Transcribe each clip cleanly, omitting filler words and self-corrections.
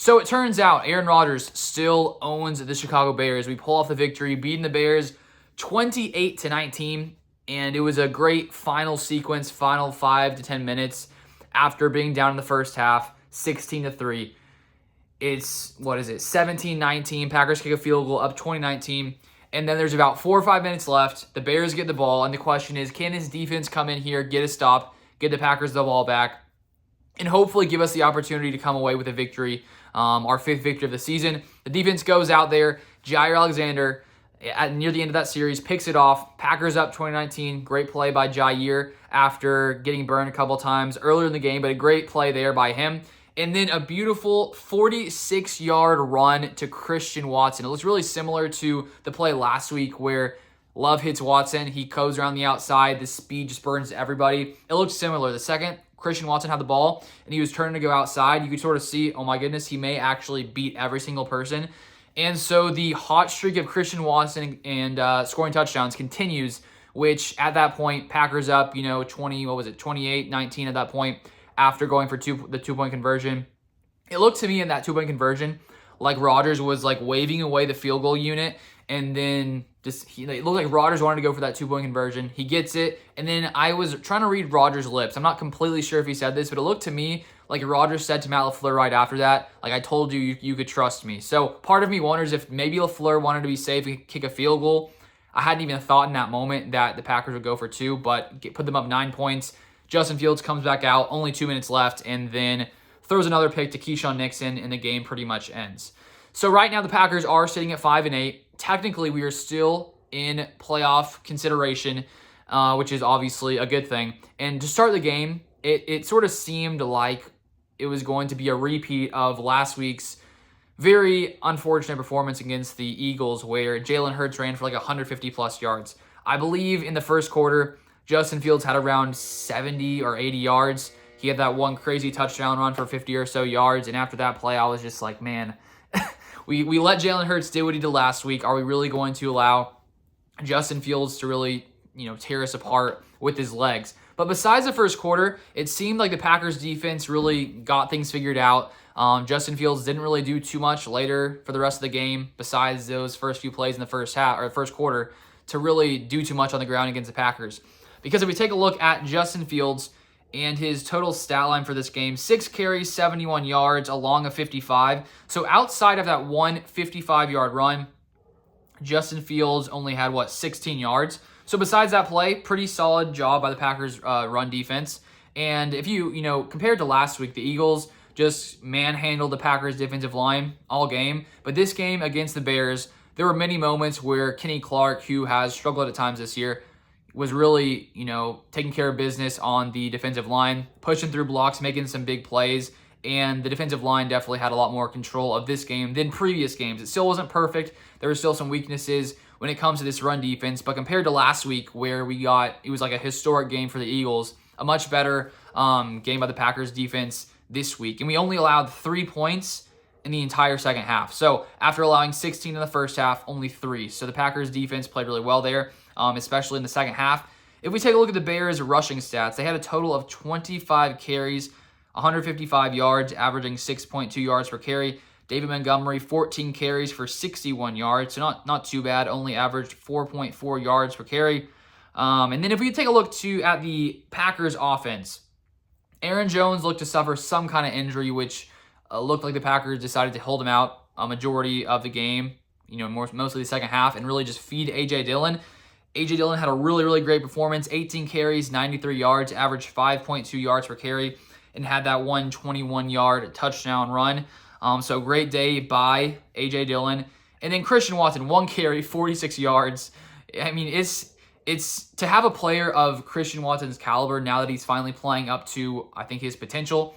So it turns out Aaron Rodgers still owns the Chicago Bears. We pull off the victory, beating the Bears 28-19, and it was a great final sequence, final 5 to 10 minutes after being down in the first half, 16-3. It's, 17-19. Packers kick a field goal up 2019. And then there's about 4 or 5 minutes left. The Bears get the ball, and the question is, can his defense come in here, get a stop, get the Packers the ball back, and hopefully give us the opportunity to come away with a victory, our 5th victory of the season. The defense goes out there. Jair Alexander, near the end of that series, picks it off. Packers up 2019. Great play by Jair after getting burned a couple times earlier in the game, but a great play there by him. And then a beautiful 46-yard run to Christian Watson. It looks really similar to the play last week where Love hits Watson. He goes around the outside. The speed just burns everybody. It looks similar. The second Christian Watson had the ball and he was turning to go outside, you could sort of see, oh my goodness, he may actually beat every single person. And so the hot streak of Christian Watson and scoring touchdowns continues, which at that point, Packers up, 28-19 at that point, after going for the 2-point conversion. It looked to me in that 2-point conversion like Rodgers was like waving away the field goal unit, and then it looked like Rodgers wanted to go for that 2-point conversion. He gets it, and then I was trying to read Rodgers' lips. I'm not completely sure if he said this, but it looked to me like Rodgers said to Matt LaFleur right after that, like, I told you, you could trust me. So part of me wonders if maybe LaFleur wanted to be safe and kick a field goal. I hadn't even thought in that moment that the Packers would go for 2, but put them up 9 points. Justin Fields comes back out, only 2 minutes left, and then throws another pick to Keyshawn Nixon, and the game pretty much ends. So right now the Packers are sitting at 5-8. Technically, we are still in playoff consideration, which is obviously a good thing. And to start the game, it sort of seemed like it was going to be a repeat of last week's very unfortunate performance against the Eagles, where Jalen Hurts ran for like 150-plus yards. I believe in the first quarter, Justin Fields had around 70 or 80 yards. He had that one crazy touchdown run for 50 or so yards, and after that play, I was just like, man, we let Jalen Hurts do what he did last week. Are we really going to allow Justin Fields to really, tear us apart with his legs? But besides the first quarter, it seemed like the Packers defense really got things figured out. Justin Fields didn't really do too much later for the rest of the game, besides those first few plays in the first quarter, to really do too much on the ground against the Packers. Because if we take a look at Justin Fields and his total stat line for this game, 6 carries, 71 yards, along a 55. So outside of that one 55-yard run, Justin Fields only had, 16 yards. So besides that play, pretty solid job by the Packers run defense. And if you compared to last week, the Eagles just manhandled the Packers defensive line all game. But this game against the Bears, there were many moments where Kenny Clark, who has struggled at times this year, was really, taking care of business on the defensive line, pushing through blocks, making some big plays, and the defensive line definitely had a lot more control of this game than previous games. It still wasn't perfect. There were still some weaknesses when it comes to this run defense, but compared to last week where it was like a historic game for the Eagles, a much better game by the Packers defense this week. And we only allowed 3 points in the entire second half. So after allowing 16 in the first half, only 3. So the Packers defense played really well there, especially in the second half. If we take a look at the Bears' rushing stats, they had a total of 25 carries, 155 yards, averaging 6.2 yards per carry. David Montgomery, 14 carries for 61 yards, so not too bad, only averaged 4.4 yards per carry. And then if we take a look at the Packers' offense, Aaron Jones looked to suffer some kind of injury, which looked like the Packers decided to hold him out a majority of the game, mostly the second half, and really just feed A.J. Dillon. A.J. Dillon had a really, really great performance, 18 carries, 93 yards, averaged 5.2 yards per carry, and had that 121-yard touchdown run. So great day by A.J. Dillon. And then Christian Watson, 1 carry, 46 yards. I mean, it's to have a player of Christian Watson's caliber now that he's finally playing up to, I think, his potential.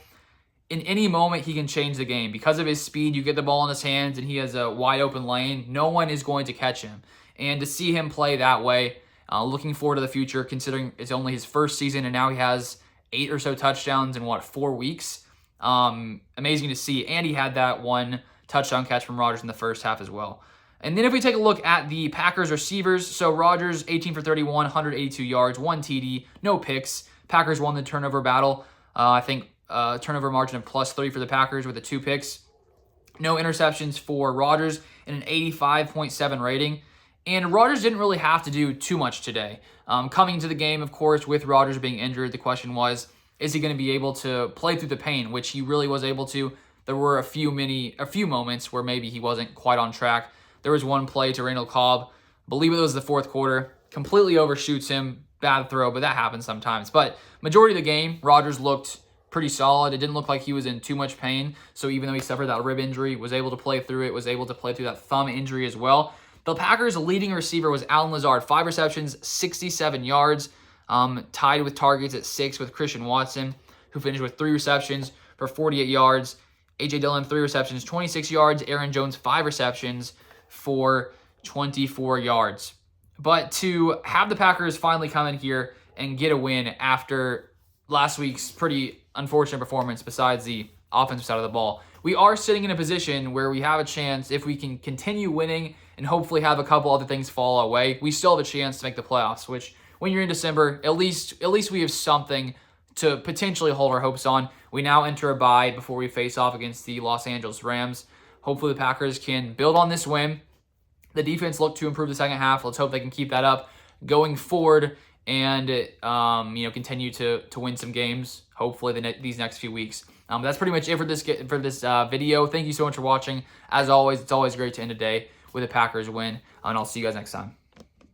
In any moment, he can change the game. Because of his speed, you get the ball in his hands and he has a wide open lane. No one is going to catch him. And to see him play that way, looking forward to the future, considering it's only his first season and now he has 8 or so touchdowns in 4 weeks. Amazing to see. And he had that 1 touchdown catch from Rodgers in the first half as well. And then if we take a look at the Packers receivers, so Rodgers, 18 for 31, 182 yards, 1 TD, no picks. Packers won the turnover battle. I think turnover margin of +3 for the Packers with the 2 picks. No interceptions for Rodgers and an 85.7 rating. And Rodgers didn't really have to do too much today. Coming into the game, of course, with Rodgers being injured, the question was, is he going to be able to play through the pain, which he really was able to. There were a few moments where maybe he wasn't quite on track. There was one play to Randall Cobb, I believe it was the fourth quarter, completely overshoots him, bad throw, but that happens sometimes. But majority of the game, Rodgers looked pretty solid. It didn't look like he was in too much pain. So even though he suffered that rib injury, was able to play through it, was able to play through that thumb injury as well. The Packers' leading receiver was Allen Lazard, 5 receptions, 67 yards, tied with targets at 6 with Christian Watson, who finished with 3 receptions for 48 yards. A.J. Dillon, 3 receptions, 26 yards. Aaron Jones, 5 receptions for 24 yards. But to have the Packers finally come in here and get a win after last week's pretty unfortunate performance besides the offensive side of the ball, we are sitting in a position where we have a chance, if we can continue winning and hopefully have a couple other things fall our way, we still have a chance to make the playoffs, which when you're in December, at least we have something to potentially hold our hopes on. We now enter a bye before we face off against the Los Angeles Rams. Hopefully the Packers can build on this win. The defense looked to improve the second half. Let's hope they can keep that up going forward and continue to win some games, hopefully these next few weeks. That's pretty much it for this video. Thank you so much for watching. As always, it's always great to end a day with a Packers win, and I'll see you guys next time.